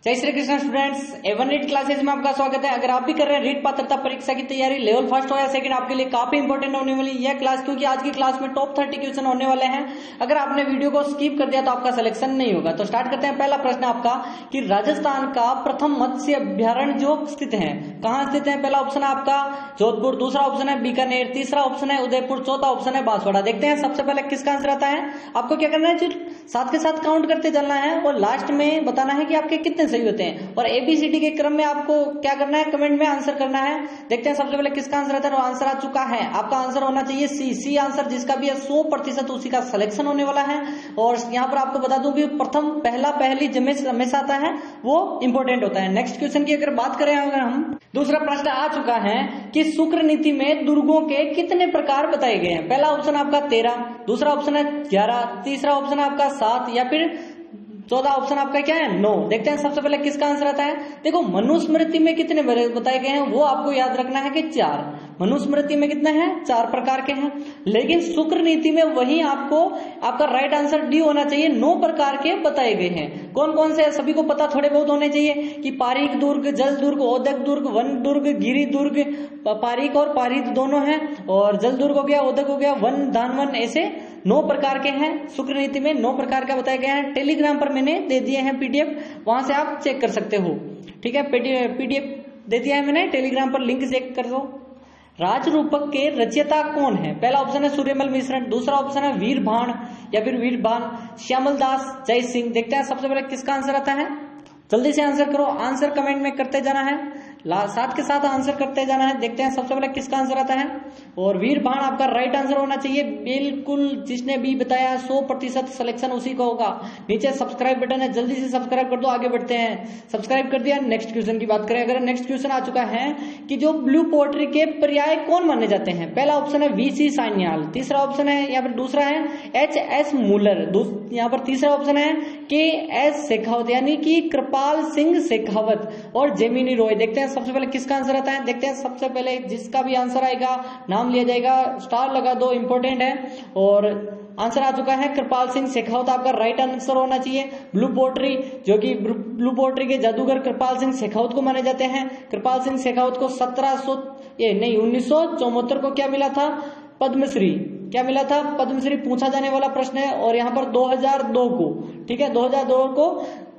जय Shri Krishna students, A1 NEET classes में आपका स्वागत है। अगर आप भी कर रहे हैं रीट पात्रता परीक्षा की तैयारी, लेवल फर्स्ट हो या सेकंड, आपके लिए काफी इंपॉर्टेंट होने वाली यह क्लास, क्योंकि आज की क्लास में टॉप 30 क्वेश्चन होने वाले हैं। अगर आपने वीडियो को स्किप कर दिया तो आपका सिलेक्शन नहीं होगा। तो स्टार्ट करते हैं। पहला प्रश्न आपका कि राजस्थान का प्रथम मत्स्य अभ्यारण्य जो स्थित है, कहाँ स्थित है? पहला ऑप्शन है आपका जोधपुर, दूसरा ऑप्शन है बीकानेर, तीसरा ऑप्शन है उदयपुर, चौथा ऑप्शन है बांसवाड़ा। देखते हैं सबसे पहले किसका आंसर आता है। आपको क्या करना है, साथ के साथ काउंट करते चलना है और लास्ट में बताना है कि आपके कितने सही होते हैं। और एबीसीडी के क्रम में आपको क्या करना है, कमेंट में आंसर करना है। देखते हैं सबसे पहले किसका आंसर आता है। आंसर आ चुका है, आपका आंसर होना चाहिए सी आंसर, जिसका भी है 100% उसी का सिलेक्शन होने वाला है। और यहाँ पर आपको बता दूं कि पहली जमेश हमेशा आता है, वो इंपॉर्टेंट होता है। नेक्स्ट क्वेश्चन की अगर बात करें, अगर हम दूसरा प्रश्न आ चुका है कि शुक्र नीति में दुर्गों के कितने प्रकार बताए गए हैं। पहला ऑप्शन आपका 13, दूसरा ऑप्शन है 11, तीसरा ऑप्शन है आपका 7 या फिर चौथा ऑप्शन आपका क्या है 9। देखते हैं सबसे पहले किसका आंसर आता है। देखो, मनुस्मृति में कितने बताए गए हैं वो आपको याद रखना है कि 4। मनुस्मृति में कितने हैं, 4 प्रकार के हैं। लेकिन शुक्र नीति में वही आपको आपका राइट आंसर डी होना चाहिए, 9 प्रकार के बताए गए हैं। कौन कौन से सभी को पता थोड़े बहुत होने चाहिए कि पारीक दुर्ग, जल दुर्ग, ओदक दुर्ग, वन दुर्ग, गिरी दुर्ग, पारीक और पारित दोनों हैं। और जल दुर्ग हो गया, ओदक हो गया, वन दानवन, ऐसे 9 प्रकार के हैं। शुक्र नीति में 9 प्रकार का बताए गए हैं। टेलीग्राम पर मैंने दे दिए हैं पीडीएफ, वहां से आप चेक कर सकते हो। ठीक है, पीडीएफ दे दिया है मैंने, टेलीग्राम पर लिंक चेक कर दो। राजरूपक के रचयिता कौन है? पहला ऑप्शन है सूर्यमल मिश्र, दूसरा ऑप्शन है वीरभान या फिर वीरभान, श्यामल दास, जय सिंह। देखते हैं सबसे पहले किसका आंसर आता है। जल्दी से आंसर करो, आंसर कमेंट में करते जाना है, साथ के साथ आंसर करते जाना है। देखते हैं सबसे पहले किसका आंसर आता है। और वीरभान आपका राइट आंसर होना चाहिए बिल्कुल, जिसने भी बताया 100% सिलेक्शन उसी का होगा। नीचे सब्सक्राइब बटन है, जल्दी से सब्सक्राइब कर दो, आगे बढ़ते हैं। सब्सक्राइब कर दिया। नेक्स्ट क्वेश्चन की बात करें, अगर नेक्स्ट क्वेश्चन आ चुका है कि जो ब्लू पोएट्री के पर्याय कौन माने जाते हैं। पहला ऑप्शन है वीसी सान्याल, तीसरा ऑप्शन है या फिर दूसरा है एच.एस. मूलर, यहाँ पर तीसरा ऑप्शन है के.एस. शेखावत यानी कि कृपाल सिंह शेखावत और जेमिनी रॉय। देखते हैं सबसे पहले किसका आंसर आता है। देखते हैं सबसे पहले जिसका भी आंसर आएगा नाम लिया जाएगा, स्टार लगा दो, इंपॉर्टेंट है। और आंसर आ चुका है कृपाल सिंह शेखावत, आपका राइट आंसर होना चाहिए। ब्लू पोएट्री, जो कि ब्लू पोएट्री के जादूगर कृपाल सिंह शेखावत को माने जाते हैं। कृपाल सिंह शेखावत को 1974 को क्या मिला था, पद्मश्री। क्या मिला था, पद्मश्री पूछा जाने वाला प्रश्न है। और यहाँ पर 2002 को, ठीक है, 2002 को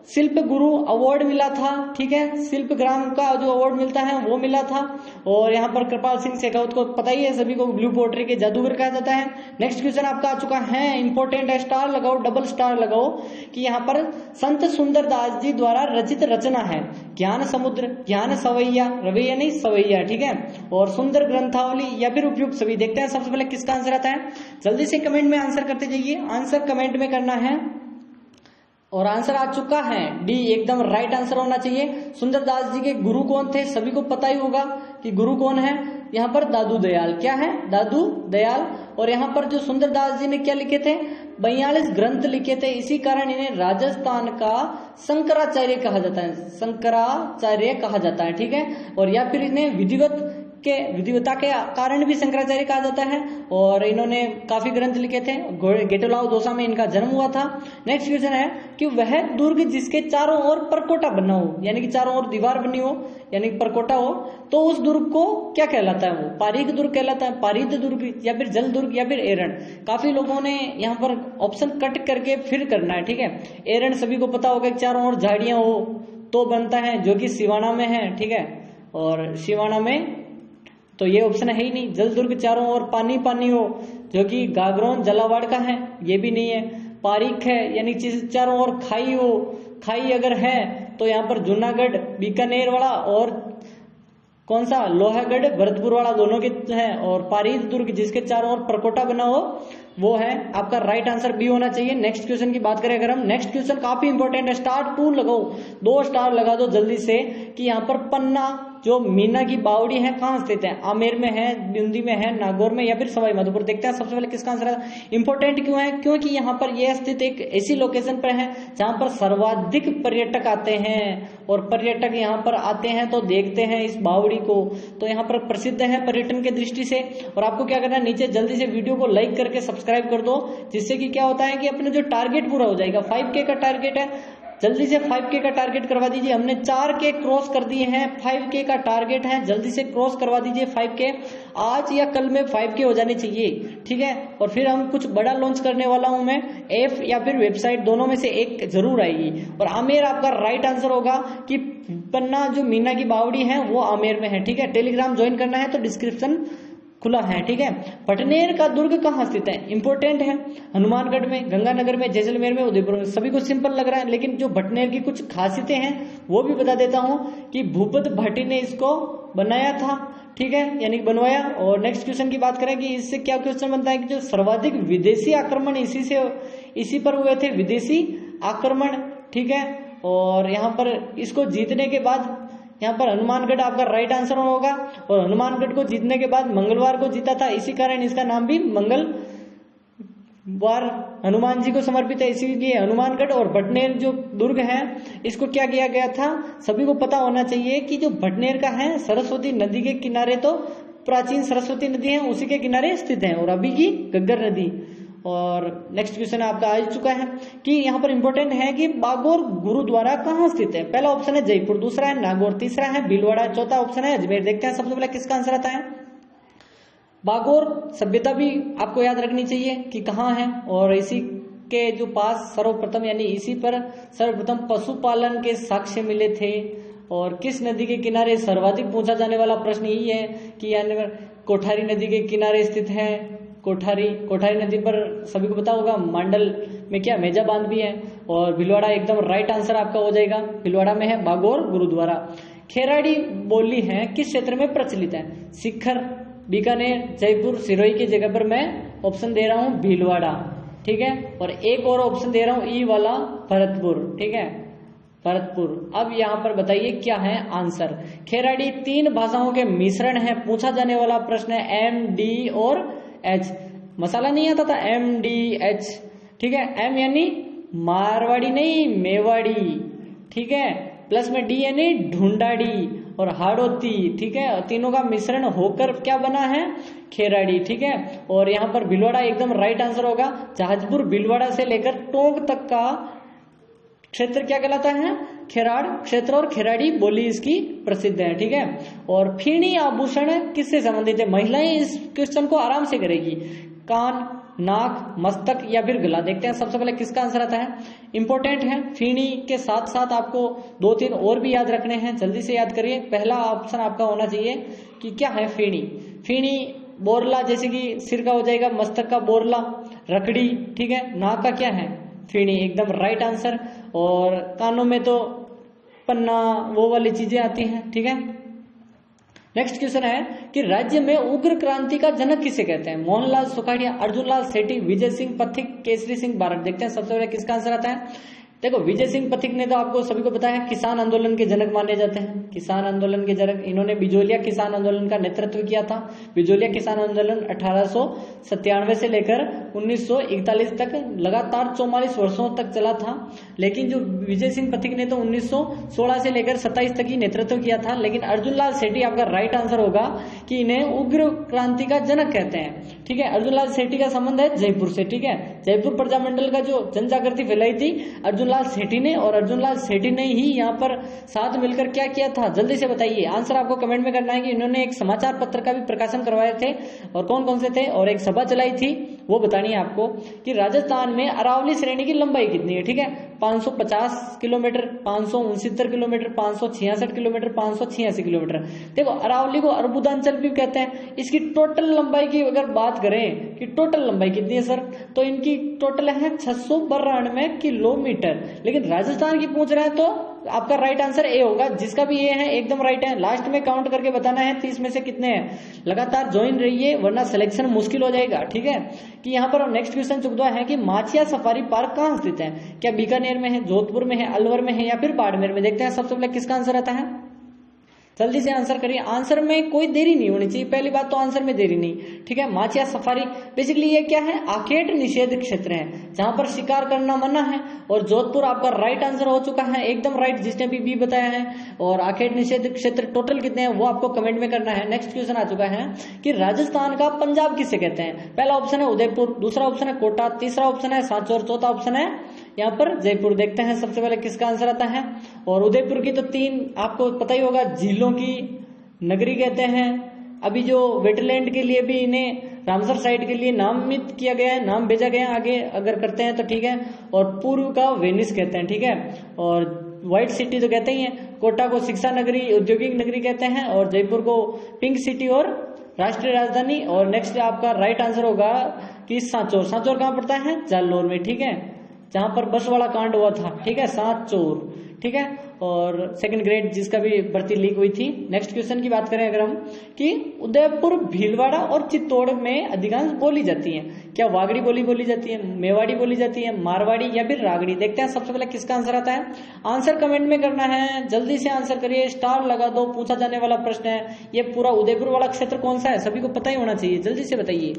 शिल्प गुरु अवार्ड मिला था। ठीक है, शिल्प ग्राम का जो अवार्ड मिलता है वो मिला था। और यहाँ पर कृपाल सिंह शेखावत को पता ही है सभी को, ब्लू पोएट्री के जादूगर कहा जाता है। नेक्स्ट क्वेश्चन आपका आ चुका है, इंपॉर्टेंट है, स्टार लगाओ, डबल स्टार लगाओ, कि यहाँ पर संत सुंदरदास जी द्वारा रचित रचना है ज्ञान समुद्र, ज्ञान सवैया, रवैया नहीं सवैया, ठीक है, और सुंदर ग्रंथावली या फिर उपयुक्त सभी। देखते हैं सबसे पहले किसका आंसर आता है। जल्दी से कमेंट में आंसर करते जाइए, आंसर कमेंट में करना है। और आंसर आ चुका है डी, एकदम राइट आंसर होना चाहिए। सुंदरदास जी के गुरु कौन थे, सभी को पता ही होगा कि गुरु कौन है। यहाँ पर दादू दयाल, क्या है, दादू दयाल। और यहाँ पर जो सुंदरदास जी ने क्या लिखे थे, 42 ग्रंथ लिखे थे। इसी कारण इन्हें राजस्थान का शंकराचार्य कहा जाता है, शंकराचार्य कहा जाता है। ठीक है, और या फिर इन्हें विधिवता के कारण भी शंकराचार्य कहा जाता है। और इन्होंने काफी ग्रंथ लिखे थे। गेटोलाव दौसा में इनका जन्म हुआ था। नेक्स्ट क्वेश्चन है कि वह दुर्ग जिसके चारों ओर परकोटा बना हो, यानी कि चारों ओर दीवार बनी हो, यानी परकोटा हो, तो उस दुर्ग को क्या कहलाता है, वो पारीक दुर्ग कहलाता है, पारित दुर्ग या फिर जल दुर्ग या फिर एरण। काफी लोगों ने यहाँ पर ऑप्शन कट करके फिर करना है। ठीक है, एरण सभी को पता होगा कि चारों ओर झाड़ियां हो तो बनता है, जो कि सिवाना में है। ठीक है, और सिवाना में तो ये ऑप्शन है ही नहीं। जल दुर्ग चारों ओर पानी पानी हो, जो कि गागरोन जलावाड़ का है, ये भी नहीं है। पारीक है यानी चारों ओर खाई हो, खाई अगर है तो यहाँ पर जूनागढ़ बीकानेर वाला और कौन सा लोहागढ़ भरतपुर वाला दोनों के है। और पारित दुर्ग जिसके चारों ओर परकोटा बना हो वो है आपका राइट आंसर बी होना चाहिए। नेक्स्ट क्वेश्चन की बात करें अगर हम, नेक्स्ट क्वेश्चन काफी इंपॉर्टेंट है, स्टार 2 लगाओ, 2 स्टार लगा दो जल्दी से, कि यहाँ पर पन्ना जो मीना की बावड़ी है कहाँ स्थित है, आमेर में है, बूंदी में है, नागौर में या फिर सवाई माधोपुर। देखते हैं सबसे पहले किसका आंसर है। इंपॉर्टेंट क्यों है, क्योंकि यहाँ पर यह स्थित एक ऐसी लोकेशन पर है जहां पर सर्वाधिक पर्यटक आते हैं। और पर्यटक यहाँ पर आते हैं तो देखते हैं इस बावड़ी को, तो यहाँ पर प्रसिद्ध है पर्यटन के दृष्टि से। और आपको क्या करना है, नीचे जल्दी से वीडियो को लाइक करके सब्सक्राइब कर दो, जिससे कि क्या होता है कि अपने जो टारगेट पूरा हो जाएगा। 5K का टारगेट है, जल्दी से 5K का टारगेट करवा दीजिए। हमने 4K क्रॉस कर दिए हैं, 5K का टारगेट है, जल्दी से क्रॉस करवा दीजिए 5K। आज या कल में 5K हो जानी चाहिए, ठीक है। और फिर हम कुछ बड़ा लॉन्च करने वाला हूं मैं, ऐप या फिर वेबसाइट, दोनों में से एक जरूर आएगी। और आमेर आपका राइट आंसर होगा कि पन्ना जो मीना की बावड़ी है वो आमेर में है, ठीक है। टेलीग्राम ज्वाइन करना है तो डिस्क्रिप्शन खुला है, ठीक है। भटनेर का दुर्ग कहाँ स्थित है? इंपोर्टेंट है। हनुमानगढ़ में, गंगानगर में, जैसलमेर में, उदयपुर में। सभी को सिंपल लग रहा है, लेकिन जो भटनेर की कुछ खासियतें हैं वो भी बता देता हूं कि भूपत भाटी ने इसको बनाया था, ठीक है, यानी बनवाया। और नेक्स्ट क्वेश्चन की बात करें कि इससे क्या क्वेश्चन बनता है कि जो सर्वाधिक विदेशी आक्रमण इसी पर हुए थे, विदेशी आक्रमण, ठीक है। और यहाँ पर इसको जीतने के बाद यहाँ पर हनुमानगढ़ आपका राइट आंसर होगा। और हनुमानगढ़ को जीतने के बाद मंगलवार को जीता था, इसी कारण इसका नाम भी मंगलवार हनुमान जी को समर्पित है, इसीलिए हनुमानगढ़। और भटनेर जो दुर्ग है इसको क्या किया गया था, सभी को पता होना चाहिए कि जो भटनेर का है सरस्वती नदी के किनारे, तो प्राचीन सरस्वती नदी है उसी के किनारे स्थित है, और अभी की घग्गर नदी। और नेक्स्ट क्वेश्चन आपका आ चुका है कि यहाँ पर इंपॉर्टेंट है कि बागोर गुरुद्वारा कहाँ स्थित है। पहला ऑप्शन है जयपुर, दूसरा है नागौर, तीसरा है भीलवाड़ा, चौथा ऑप्शन है अजमेर। देखते हैं सबसे पहले किसका आंसर आता है। बागोर सभ्यता भी आपको याद रखनी चाहिए कि कहाँ है, और इसी के जो पास सर्वप्रथम यानी इसी पर सर्वप्रथम पशुपालन के साक्ष्य मिले थे। और किस नदी के किनारे सर्वाधिक पूछा जाने वाला प्रश्न यही है कि यानी कोठारी नदी के किनारे स्थित है। कोठारी नदी पर सभी को पता होगा, मांडल में क्या मेजा बांध भी है। और भीलवाड़ा एकदम राइट आंसर आपका हो जाएगा, भीलवाड़ा में है बागोर गुरुद्वारा। खेराड़ी बोली है किस क्षेत्र में प्रचलित है? शिखर, बीकानेर, जयपुर, सिरोही की जगह पर मैं ऑप्शन दे रहा हूं भीलवाड़ा, ठीक है। और एक और ऑप्शन दे रहा हूं ई वाला, भरतपुर, ठीक है, भरतपुर। अब यहाँ पर बताइए क्या है आंसर। खेराड़ी 3 भाषाओं के मिश्रण है, पूछा जाने वाला प्रश्न है एम, डी और एच। मसाला नहीं आता था, MDH, ठीक है। एम यानी मारवाड़ी नहीं मेवाड़ी, ठीक है, प्लस में डी यानी ढूंढाड़ी और हाड़ोती, ठीक है। तीनों का मिश्रण होकर क्या बना है? खेराड़ी, ठीक है। और यहाँ पर भीलवाड़ा एकदम राइट आंसर होगा। जहाजपुर भीलवाड़ा से लेकर टोंक तक का क्षेत्र क्या कहलाता है? खेराड़ क्षेत्र, और खेराड़ी बोली इसकी प्रसिद्ध है, ठीक है। और फीणी आभूषण किससे संबंधित है? महिलाएं इस क्वेश्चन को आराम से करेगी। कान, नाक, मस्तक या फिर गला। देखते हैं सबसे पहले किसका आंसर आता है। इंपॉर्टेंट है, फीणी के साथ साथ आपको 2-3 और भी याद रखने हैं, जल्दी से याद करिए। पहला ऑप्शन आपका होना चाहिए कि क्या है फीणी। फीणी बोरला, जैसे कि सिर का हो जाएगा, मस्तक का बोरला, रकड़ी, ठीक है। नाक का क्या है? फीणी, एकदम राइट आंसर। और कानों में तो पन्ना, वो वाली चीजें आती हैं, ठीक है। नेक्स्ट क्वेश्चन है कि राज्य में उग्र क्रांति का जनक किसे कहते हैं? मोहनलाल सुखाड़िया, अर्जुनलाल सेठी, विजय सिंह पथिक, केसरी सिंह बारड। देखते हैं सबसे पहले किसका आंसर आता है। देखो, विजय सिंह पथिक ने तो आपको सभी को पता है किसान आंदोलन के जनक माने जाते हैं। किसान आंदोलन के जनक, इन्होंने बिजोलिया किसान आंदोलन का नेतृत्व किया था। बिजोलिया किसान आंदोलन 1897 से लेकर 1941 तक लगातार 44 वर्षों तक चला था। लेकिन जो विजय सिंह पथिक ने तो 1916 से लेकर 27 तक ही नेतृत्व किया था। लेकिन अर्जुनलाल सेठी आपका राइट आंसर होगा कि इन्हें उग्र क्रांति का जनक कहते हैं, ठीक है। अर्जुनलाल सेठी का संबंध है जयपुर से, ठीक है। जयपुर प्रजामंडल का जो जन जागृति फैलाई थी अर्जुनलाल सेठी ने, और अर्जुनलाल सेठी ने ही यहाँ पर साथ मिलकर क्या किया था, जल्दी से बताइए। आंसर आपको कमेंट में करना है कि इन्होंने एक समाचार पत्र का भी प्रकाशन करवाए थे, और कौन कौन से थे, और एक सभा चलाई थी, वो बतानी है आपको कि राजस्थान में अरावली श्रेणी की लंबाई कितनी है, ठीक है। 550 किलोमीटर, 569 किलोमीटर, 566 किलोमीटर, 586 किलोमीटर। देखो, अरावली को अर्बुदांचल भी कहते हैं। इसकी टोटल लंबाई की अगर बात करें कि टोटल लंबाई कितनी है सर, तो इनकी टोटल है 692 किलोमीटर। लेकिन राजस्थान की पूछ रहे हैं तो आपका राइट आंसर ए होगा, जिसका भी ए है एकदम राइट है। लास्ट में काउंट करके बताना है 30 में से कितने हैं। लगातार ज्वाइन रहिए वरना सिलेक्शन मुश्किल हो जाएगा, ठीक है। कि यहाँ पर नेक्स्ट क्वेश्चन चुका है कि माचिया सफारी पार्क कहाँ स्थित है? क्या बीकानेर में है, जोधपुर में है, अलवर में है या फिर बाड़मेर में? देखते हैं सबसे पहले किसका आंसर आता है। जल्दी से आंसर करिए। आंसर में कोई देरी नहीं होनी चाहिए, पहली बात तो आंसर में देरी नहीं, ठीक है। माचिया सफारी बेसिकली ये क्या है? आखेट निषेध क्षेत्र है जहां पर शिकार करना मना है। और जोधपुर आपका राइट आंसर हो चुका है, एकदम राइट, जिसने भी बी बताया है। और आखेट निषेध क्षेत्र टोटल कितने हैं वो आपको कमेंट में करना है। नेक्स्ट क्वेश्चन आ चुका है कि राजस्थान का पंजाब किसे कहते हैं? पहला ऑप्शन है उदयपुर, दूसरा ऑप्शन है कोटा, तीसरा ऑप्शन है सांचौर, चौथा ऑप्शन है यहाँ पर जयपुर। देखते हैं सबसे पहले किसका आंसर आता है। और उदयपुर की तो 3 आपको पता ही होगा, झीलों की नगरी कहते हैं। अभी जो वेटलैंड के लिए भी इन्हें रामसर साइट के लिए नामित किया गया है, नाम भेजा गया है, आगे अगर करते हैं तो ठीक है। और पूर्व का वेनिस कहते हैं, ठीक है। और व्हाइट सिटी तो कहते ही हैं। कोटा को शिक्षा नगरी, औद्योगिक नगरी कहते हैं। और जयपुर को पिंक सिटी और राष्ट्रीय राजधानी। और नेक्स्ट आपका राइट आंसर होगा कि सांचौर। सांचौर कहाँ पड़ता है? जालौर में, ठीक है, जहां पर बस वाला कांड हुआ था, ठीक है, सांचौर, ठीक है। और सेकंड ग्रेड जिसका भी भर्ती लीक हुई थी। नेक्स्ट क्वेश्चन की बात करें अगर हम, कि उदयपुर, भीलवाड़ा और चित्तौड़ में अधिकांश बोली जाती है, क्या वागड़ी बोली जाती है, मेवाड़ी बोली जाती है, मारवाड़ी या फिर रागड़ी? देखते हैं सबसे पहले किसका आंसर आता है। आंसर कमेंट में करना है, जल्दी से आंसर करिए, स्टार लगा दो। पूछा जाने वाला प्रश्न है ये, पूरा उदयपुर वाला क्षेत्र कौन सा है सभी को पता ही होना चाहिए। जल्दी से बताइए,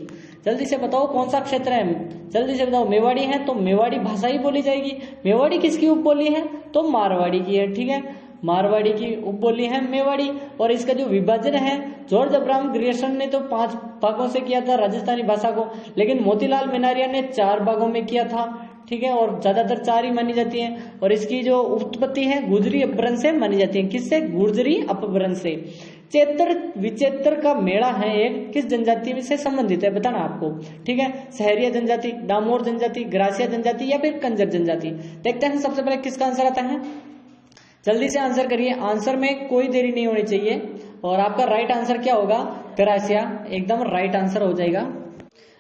जल्दी से बताओ कौन सा क्षेत्र है, जल्दी से बताओ। मेवाड़ी है तो मेवाड़ी भाषा ही बोली जाएगी। मेवाड़ी किसकी उपबोली है? तो मारवाड़ी की है, ठीक है, मारवाड़ी की उपबोली है मेवाड़ी। और इसका जो विभाजन है, जॉर्ज अब्राहम ग्रियर्सन ने तो 5 भागों से किया था राजस्थानी भाषा को, लेकिन मोतीलाल मेनारिया ने 4 भागों में किया था, ठीक है। और ज्यादातर 4 ही मानी जाती है। और इसकी जो उत्पत्ति है गुर्जरी अपभ्रंश से मानी जाती है। किससे? गुर्जरी अपभ्रंश से। चेतर विचेतर का मेला है एक, किस जनजाति से संबंधित है बताना आपको, ठीक है। सहरिया जनजाति, डामोर जनजाति, ग्रासिया जनजाति या फिर कंजर जनजाति? देखते हैं सबसे पहले किसका आंसर आता है। जल्दी से आंसर करिए, आंसर में कोई देरी नहीं होनी चाहिए। और आपका राइट आंसर क्या होगा? ग्रासिया, एकदम राइट आंसर हो जाएगा।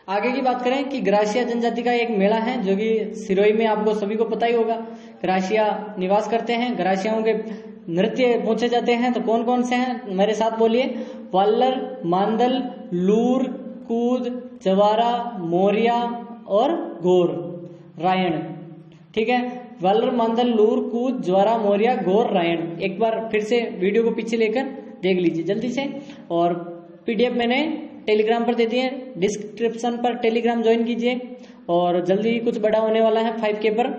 आगे की बात करें कि ग्रासिया जनजाति का एक मेला है जो कि सिरोही में, आपको सभी को पता ही होगा। ग्रासिया निवास करते हैं, ग्रासियाओं के नृत्य पूछे जाते हैं, तो कौन कौन से हैं मेरे साथ बोलिए। वाल्लर, मांदल, लूर, कूद, जवारा, मोरिया और गोर रायण, ठीक है। वाल्लर, मांदल, लूर, कूद, ज्वारा, मोरिया, गोर, रायण। एक बार फिर से वीडियो को पीछे लेकर देख लीजिए जल्दी से। और पीडीएफ मैंने टेलीग्राम पर दे दिए, डिस्क्रिप्शन पर टेलीग्राम ज्वाइन कीजिए। और जल्दी कुछ बड़ा होने वाला है 5K पर।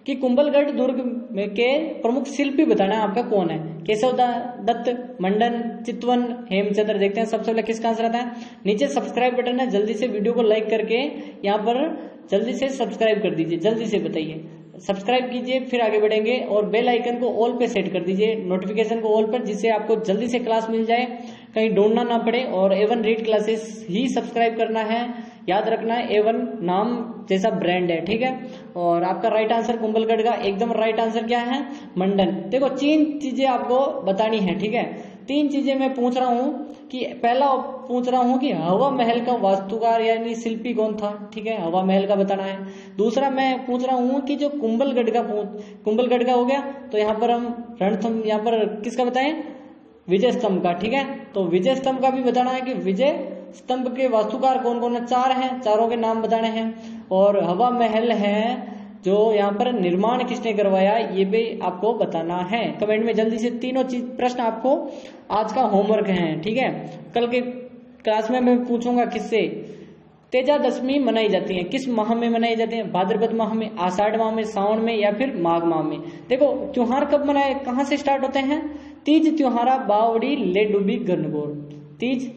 कि कुंभलगढ़ दुर्ग में के प्रमुख शिल्पी बताना है आपका कौन है। केशव दत्त, मंडन, चितवन, हेमचंद्र। देखते हैं सबसे पहले किसका आंसर आता है। नीचे सब्सक्राइब बटन है, जल्दी से वीडियो को लाइक करके यहाँ पर जल्दी से सब्सक्राइब कर दीजिए। जल्दी से बताइए, सब्सक्राइब कीजिए, फिर आगे बढ़ेंगे। और बेल आइकन को ऑल पे सेट कर दीजिए, नोटिफिकेशन को ऑल पर, जिससे आपको जल्दी से क्लास मिल जाए, कहीं ढूंढना ना पड़े। और A1 रीड क्लासेस ही सब्सक्राइब करना है, याद रखना है, A1 नाम जैसा ब्रांड है, ठीक है। और आपका राइट आंसर कुंभलगढ़ का एकदम राइट आंसर क्या है? मंडन। देखो 3 चीजें आपको बतानी है, ठीक है। 3 चीजें मैं पूछ रहा हूँ कि पहला पूछ रहा हूँ कि हवा महल का वास्तुकार यानी शिल्पी कौन था, ठीक है, हवा महल का बताना है। दूसरा मैं पूछ रहा हूँ कि जो कुंभलगढ़ का हो गया, तो यहाँ पर हम रणथंभ, यहाँ पर किसका बताएं? विजय स्तंभ का, ठीक है। तो विजय स्तंभ का भी बताना है कि विजय स्तंभ के वास्तुकार कौन कौन है। 4 हैं, चारों के नाम बताने हैं। और हवा महल है जो यहाँ पर निर्माण किसने करवाया, ये भी आपको बताना है कमेंट में जल्दी से। तीनों चीज प्रश्न आपको आज का होमवर्क है, ठीक है। कल के क्लास में मैं पूछूंगा किससे तेजा दशमी मनाई जाती है, किस माह में मनाई जाती है। भाद्रपद माह में, आषाढ़ माह में, सावन में या फिर माघ माह में। देखो त्योहार कब मनाए, कहाँ से स्टार्ट होते हैं। तीज त्योहारा बावड़ी ले डूबी गणगौर। तीज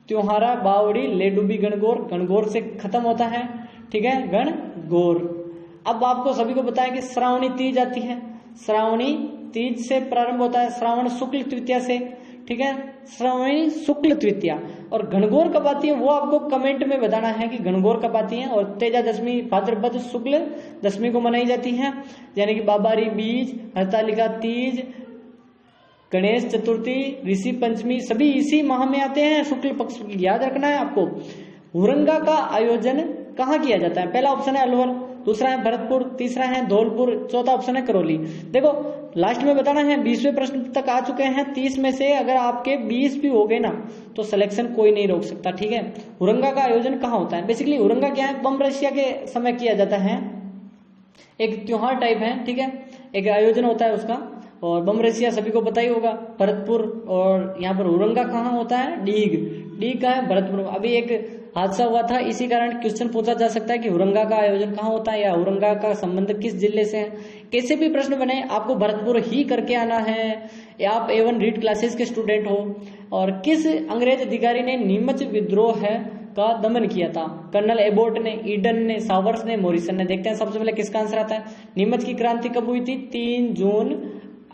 त्योहारा बावड़ी ले डूबी गणगौर, गणगौर से खत्म होता है, ठीक है, गणगौर। अब आपको सभी को बताया कि श्रावणी तीज आती है, श्रावणी तीज से प्रारंभ होता है, श्रावण शुक्ल तृतीया से, ठीक है, श्रावणी शुक्ल तृतीया। और गणगौर कब आती है वो आपको कमेंट में बताना है कि गणगौर कब आती है। और तेजा दशमी भाद्रपद शुक्ल दशमी को मनाई जाती है, यानी कि बाबारी बीज, हरतालिका तीज, गणेश चतुर्थी, ऋषि पंचमी सभी इसी माह में आते हैं, शुक्ल पक्ष की। याद रखना है आपको। हुरंगा का आयोजन कहाँ किया जाता है। पहला ऑप्शन है अलवर, दूसरा है भरतपुर, तीसरा है धौलपुर, चौथा ऑप्शन है करौली। देखो लास्ट में बताना है, 20वें प्रश्न तक आ चुके हैं। 30 में से अगर आपके 20 भी हो गए ना तो सिलेक्शन कोई नहीं रोक सकता, ठीक है। हुरंगा का आयोजन कहाँ होता है। बेसिकली हुरंगा क्या है, बम रशिया के समय किया जाता है, एक त्योहार टाइप है, ठीक है, एक आयोजन होता है उसका। और बम रसिया सभी को पता ही होगा, भरतपुर। और यहाँ पर हुरंगा कहाँ होता है, डीग का है भरतपुर। अभी एक हादसा हुआ था, इसी कारण क्वेश्चन पूछा जा सकता है कि हुरंगा का आयोजन कहाँ होता है या हुरंगा का संबंध किस जिले से है। कैसे भी प्रश्न बने आपको भरतपुर ही करके आना है, या आप A1 रीड क्लासेस के स्टूडेंट हो। और किस अंग्रेज अधिकारी ने नीमच विद्रोह है का दमन किया था? कर्नल एबोट ने, ईडन ने, सावर्स ने, मॉरिसन ने। देखते हैं सबसे पहले किसका आंसर आता है। नीमच की क्रांति कब हुई थी? 3 जून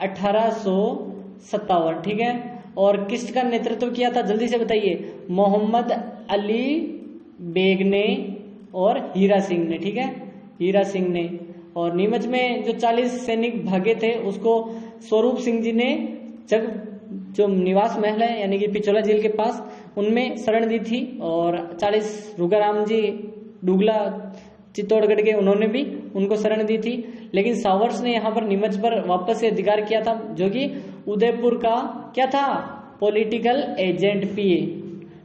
1857, ठीक है। और किसका नेतृत्व किया था? जल्दी से बताइए। मोहम्मद अली बेग ने और हीरा सिंह ने, ठीक है, हीरा सिंह ने। और नीमच में जो 40 सैनिक भागे थे उसको स्वरूप सिंह जी ने जो निवास महल है यानी कि पिछोला झील के पास उनमें शरण दी थी। और 40 रुगाराम जी डुगला चित्तौड़गढ़ के, उन्होंने भी उनको शरण दी थी। लेकिन सावर्स ने यहाँ पर नीमच पर वापस से अधिकार किया था, जो कि उदयपुर का क्या था? पॉलिटिकल एजेंट, पीए।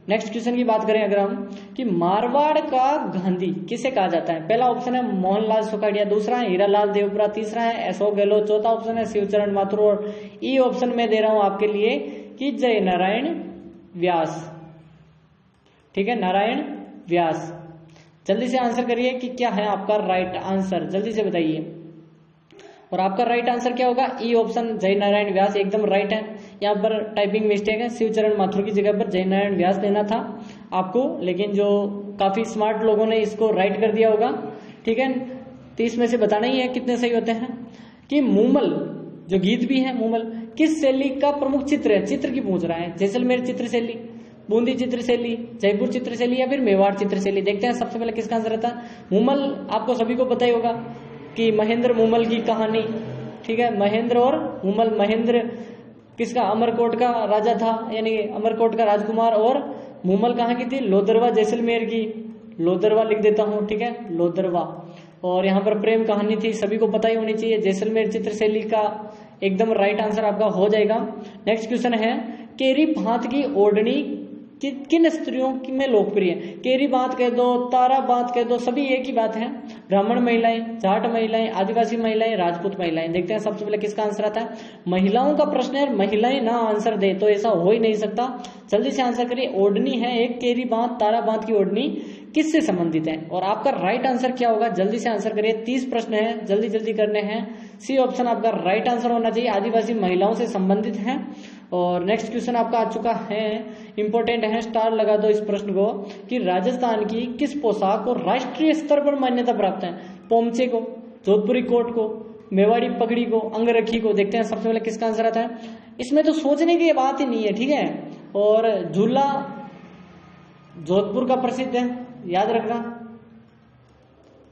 नेक्स्ट क्वेश्चन की बात करें अगर हम, कि मारवाड़ का गांधी किसे कहा जाता है? पहला ऑप्शन है मोहनलाल सुखाड़िया, दूसरा है हीरालाल देवपुरा, तीसरा है अशोक गहलोत, चौथा ऑप्शन है शिवचरण माथुर, और ई ऑप्शन में दे रहा हूं आपके लिए कि जय नारायण व्यास, ठीक है, नारायण व्यास। जल्दी से आंसर करिए कि क्या है आपका राइट आंसर, जल्दी से बताइए। और आपका राइट आंसर क्या होगा? ई ऑप्शन जय नारायण व्यास एकदम राइट है। यहाँ पर टाइपिंग मिस्टेक है, शिवचरण माथुर की जगह पर जय नारायण व्यास देना था आपको, लेकिन जो काफी स्मार्ट लोगों ने इसको राइट कर दिया होगा, ठीक है। 30 में से बताना ही है कितने सही होते हैं। कि मूमल जो गीत भी है, मूमल किस शैली का प्रमुख चित्र है? चित्र की पूछ रहा है। जैसलमेर चित्र शैली, बूंदी चित्र शैली, जयपुर चित्र शैली या फिर मेवाड़ चित्र शैली। देखते हैं सबसे पहले किसका आंसर रहता है। मूमल आपको सभी को पता ही होगा कि महेंद्र मूमल की कहानी, ठीक है, महेंद्र और मूमल। महेंद्र किसका? अमरकोट का राजा था, यानी अमरकोट का राजकुमार। और मूमल कहाँ की थी? लोदरवा जैसलमेर की। लोदरवा लिख देता हूं, ठीक है, लोदरवा। और यहाँ पर प्रेम कहानी थी, सभी को पता ही होनी चाहिए। जैसलमेर चित्रशैली का एकदम राइट आंसर आपका हो जाएगा। नेक्स्ट क्वेश्चन है, केरी भात की ओढ़नी किन स्त्रियों में लोकप्रिय है? केरी बात कह दो, तारा बात कह दो, सभी एक ही बात है। ब्राह्मण महिलाएं, जाट महिलाएं, आदिवासी महिलाएं, राजपूत महिलाएं। देखते हैं सबसे पहले किसका आंसर आता है। महिलाओं का प्रश्न है, महिलाएं ना आंसर दे तो ऐसा हो ही नहीं सकता। जल्दी से आंसर करिए। ओढ़नी है एक, केरी बात, तारा बात की ओढ़नी किससे संबंधित है? और आपका राइट आंसर क्या होगा? जल्दी से आंसर करिए। 30 प्रश्न है, जल्दी जल्दी करने हैं। सी ऑप्शन आपका राइट आंसर होना चाहिए, आदिवासी महिलाओं से संबंधित है। और नेक्स्ट क्वेश्चन आपका आ चुका है, इंपॉर्टेंट है, स्टार लगा दो इस प्रश्न को, कि राजस्थान की किस पोशाक को राष्ट्रीय स्तर पर मान्यता प्राप्त है? पोमचे को, जोधपुरी कोट को, मेवाड़ी पगड़ी को, अंगरखी को। देखते हैं सबसे पहले किसका आंसर आता है। इसमें तो सोचने की बात ही नहीं है, ठीक है। और झूला जोधपुर का प्रसिद्ध है, याद रखना,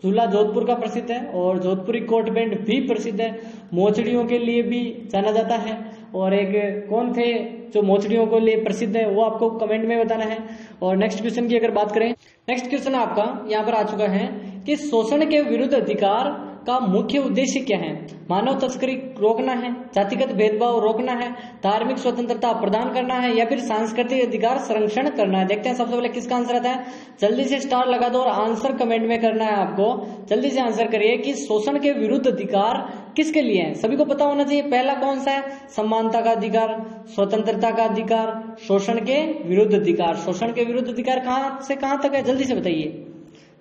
झूला जोधपुर का प्रसिद्ध है। और जोधपुरी कोट पैंट भी प्रसिद्ध है, मोचड़ियों के लिए भी जाना जाता है। और एक कौन थे जो मोचड़ियों के लिए प्रसिद्ध है, वो आपको कमेंट में बताना है। और नेक्स्ट क्वेश्चन की अगर बात करें, नेक्स्ट क्वेश्चन आपका यहाँ पर आ चुका है कि शोषण के विरुद्ध अधिकार का मुख्य उद्देश्य क्या है? मानव तस्करी रोकना है, जातिगत भेदभाव रोकना है, धार्मिक स्वतंत्रता प्रदान करना है, या फिर सांस्कृतिक अधिकार संरक्षण करना है। देखते हैं सबसे पहले किसका आंसर आता है। जल्दी से स्टार लगा दो और आंसर कमेंट में करना है आपको। जल्दी से आंसर करिए कि शोषण के विरुद्ध अधिकार किसके लिए है? सभी को पता होना चाहिए। पहला कौन सा है? समानता का अधिकार, स्वतंत्रता का अधिकार, शोषण के विरुद्ध अधिकार। शोषण के विरुद्ध अधिकार कहां से कहां तक है? जल्दी से बताइए,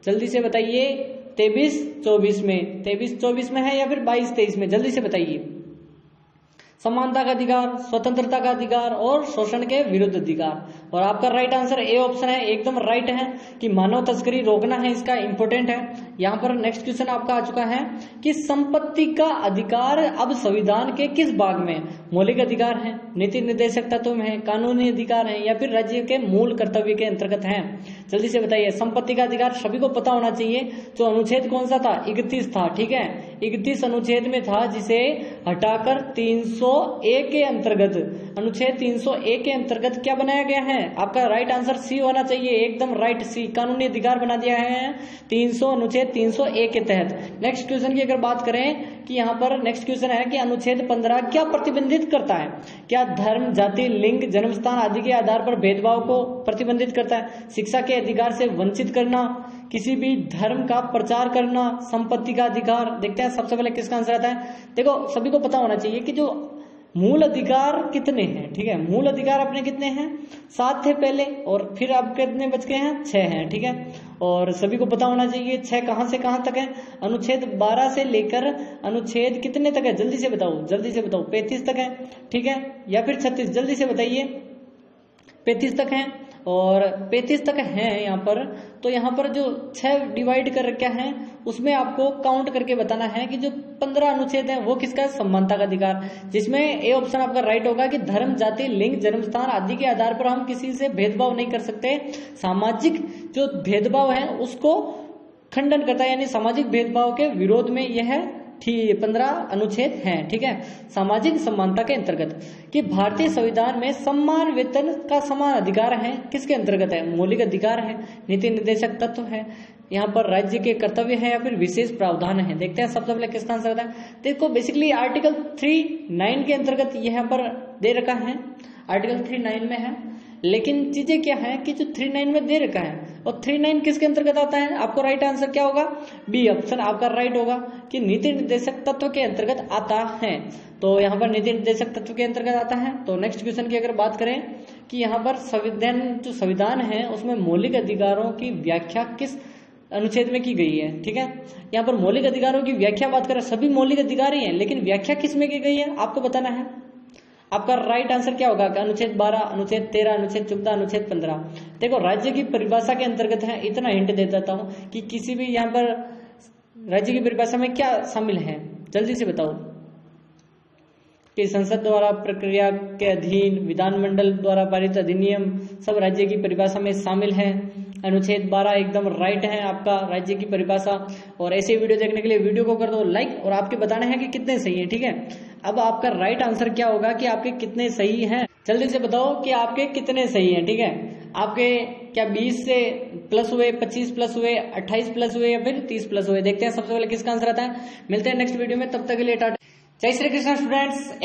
जल्दी से बताइए। 23-24 में, 23-24 में है या फिर 22-23 में? जल्दी से बताइए। समानता का अधिकार, स्वतंत्रता का अधिकार और शोषण के विरुद्ध अधिकार। और आपका राइट आंसर ए ऑप्शन है, एकदम राइट है कि मानव तस्करी रोकना है, इसका इंपोर्टेंट है। यहाँ पर नेक्स्ट क्वेश्चन आपका आ चुका है कि संपत्ति का अधिकार अब संविधान के किस भाग में? मौलिक अधिकार है, नीति निर्देशक तत्व में है, कानूनी अधिकार है, या फिर राज्य के मूल कर्तव्य के अंतर्गत है? जल्दी से बताइए। संपत्ति का अधिकार सभी को पता होना चाहिए। जो अनुच्छेद कौन सा था? 31 था, ठीक है, 31 अनुच्छेद में था, जिसे हटाकर 301 के अंतर्गत, अनुच्छेद 301 के अंतर्गत क्या बनाया गया है? आपका राइट आंसर सी होना चाहिए, एकदम राइट, सी, कानूनी अधिकार बना दिया है 300 अनुच्छेद 301 के तहत। नेक्स्ट क्वेश्चन की अगर बात करें कि यहाँ पर नेक्स्ट क्वेश्चन है कि अनुच्छेद 15 क्या प्रतिबंधित करता है? क्या धर्म, जाति, लिंग, जन्मस्थान आदि के आधार पर भेदभाव को प्रतिबंधित करता है? शिक्षा के अधिकार से वंचित करना, किसी भी धर्म का प्रचार करना, संपत्ति का अधिकार। देखते हैं सबसे पहले किसका आंसर आता है। देखो सभी को पता होना चाहिए कि जो मूल अधिकार कितने हैं, ठीक है, मूल अधिकार अपने कितने हैं? 7 थे पहले, और फिर अब कितने बच गए हैं? 6 हैं, ठीक है। और सभी को पता होना चाहिए 6 कहां से कहां तक है? अनुच्छेद 12 से लेकर अनुच्छेद कितने तक है? जल्दी से बताओ, जल्दी से बताओ। 35 तक है, ठीक है, या फिर 36? जल्दी से बताइए। 35 तक है। और 35 तक है यहाँ पर। तो यहाँ पर जो 6 डिवाइड कर रखा है उसमें आपको काउंट करके बताना है कि जो 15 अनुच्छेद है वो किसका है, समानता का अधिकार, जिसमें ए ऑप्शन आपका राइट होगा कि धर्म, जाति, लिंग, जन्म स्थान आदि के आधार पर हम किसी से भेदभाव नहीं कर सकते। सामाजिक जो भेदभाव है उसको खंडन करता है, यानी सामाजिक भेदभाव के विरोध में यह 15 अनुच्छेद हैं। ठीक है, सामाजिक समानता के अंतर्गत कि भारतीय संविधान में सम्मान वेतन का समान अधिकार है, किसके अंतर्गत है, मौलिक अधिकार है, नीति निर्देशक तत्व है, यहाँ पर राज्य के कर्तव्य है या फिर विशेष प्रावधान है। देखते हैं सबसे पहले किसका आंसर आता है। देखो बेसिकली आर्टिकल 39 के अंतर्गत यहाँ पर दे रखा है, आर्टिकल 39 में है, लेकिन चीजें क्या है कि जो 39 में दे रखा है और 39 किसके अंतर्गत आता है, आपको राइट आंसर क्या होगा, बी ऑप्शन आपका राइट होगा कि नीति निर्देशक तत्व के अंतर्गत आता है। तो यहाँ पर नीति निर्देशक तत्व के अंतर्गत आता है। तो नेक्स्ट क्वेश्चन की अगर बात करें कि यहाँ पर संविधान है उसमें मौलिक अधिकारों की व्याख्या किस अनुच्छेद में की गई है। ठीक है, यहाँ पर मौलिक अधिकारों की व्याख्या बात करें, सभी मौलिक अधिकार ही है, लेकिन व्याख्या किस में की गई है आपको बताना है। आपका राइट आंसर क्या होगा, अनुच्छेद 12, अनुच्छेद 13, अनुच्छेद 14, अनुच्छेद 15। देखो राज्य की परिभाषा के अंतर्गत है, इतना हिंट दे देता हूं कि किसी भी यहाँ पर राज्य की परिभाषा में क्या शामिल है, जल्दी से बताओ। कि संसद द्वारा प्रक्रिया के अधीन विधानमंडल द्वारा पारित अधिनियम सब राज्य की परिभाषा में शामिल है। अनुच्छेद 12 एकदम राइट है आपका राज्य की परिभाषा। और ऐसे वीडियो देखने के लिए वीडियो को कर दो लाइक और आपके बताना है कि कितने सही है। ठीक है, अब आपका राइट आंसर क्या होगा कि आपके कितने सही हैं, जल्दी से बताओ कि आपके कितने सही हैं। ठीक है, आपके क्या 20 से प्लस हुए, 25 प्लस हुए, 28 प्लस हुए या फिर 30 प्लस हुए। देखते हैं सबसे पहले किसका आंसर आता है। मिलते हैं नेक्स्ट वीडियो में, तब तक के लिए टाटा, जय श्री कृष्ण स्टूडेंट्स।